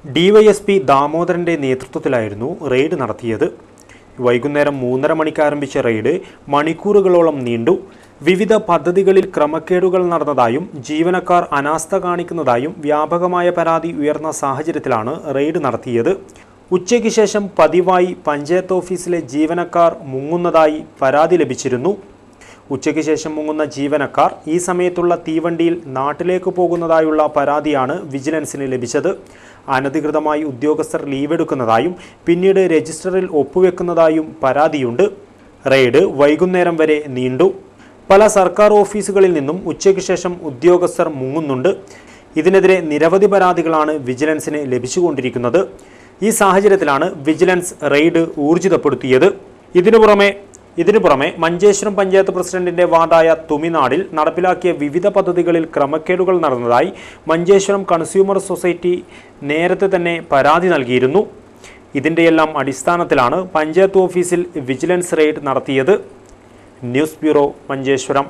DYSP ദാമോദരന്റെ നേതൃത്വത്തിലായിരുന്നു raid നടത്തിയത്. വൈകുന്നേരം 3:30 മണിക്ക് ആരംഭിച്ച റെയ്ഡ് മണിക്കൂറുകളോളം നീണ്ടു. വിവിധ പദ്ധതികളിൽ ക്രമക്കേടുകൾ നടന്നതായും ജീവനക്കാർ അനാസ്ഥ കാണിക്കുന്നതായും വ്യാപകമായ പരാതി ഉയർന്ന സാഹചര്യത്തിലാണ് റെയ്ഡ് നടത്തിയത്. ഉച്ചയ്ക്ക് ശേഷം പതിവായി പഞ്ചായത്ത് ഓഫീസിലെ ജീവനക്കാർ മുങ്ങുന്നതായി പരാതി ലഭിച്ചിരുന്നു. ഉച്ചയ്ക്ക് ശേഷം മുങ്ങുന്ന ജീവനക്കാർ ഈ സമയത്തുള്ള തീവണ്ടിയിൽ നാട്ടിലേക്ക് പോകുന്നതായുള്ള പരാതിയാണ് വിജിലൻസിന് ലഭിച്ചത്. അനധികൃതമായി ഉദ്യോഗസ്ഥർ ലീവെടുക്കുന്നതായും പിന്നീട് രജിസ്റ്ററിൽ ഒപ്പുവെക്കുന്നതായും പരാതിയുണ്ട്. റെയ്ഡ് വൈകുന്നേരം വരെ നീണ്ടു. പല സർക്കാർ ഓഫീസുകളിൽ നിന്നും ഉച്ചയ്ക്ക് ശേഷം ഉദ്യോഗസ്ഥർ മുങ്ങുന്നുണ്ട്. ഇതിനെതിരെ നിരവധി പരാതികളാണ് വിജിലൻസിന് ലഭിച്ചുകൊണ്ടിരിക്കുന്നത്. ഈ സാഹചര്യത്തിലാണ് വിജിലൻസ് റെയ്ഡ് ഊർജിതപ്പെടുത്തിയത്. ഇതിനു പുറമെ മഞ്ചേശ്വരം പഞ്ചായത്ത് പ്രസിഡന്റിന്റെ വാർഡായ തുമിനാടിൽ നടപ്പിലാക്കിയ വിവിധ പദ്ധതികളിൽ ക്രമക്കേടുകൾ നടന്നതായി മഞ്ചേശ്വരം കൺസ്യൂമർ സൊസൈറ്റി നേരത്തെ തന്നെ പരാതി നൽകിയിരുന്നു. ഇതിന്റെയെല്ലാം അടിസ്ഥാനത്തിലാണ് പഞ്ചായത്ത് ഓഫീസിൽ വിജിലൻസ് റെയ്ഡ് നടത്തിയത്. News bureau, Manjeshwaram.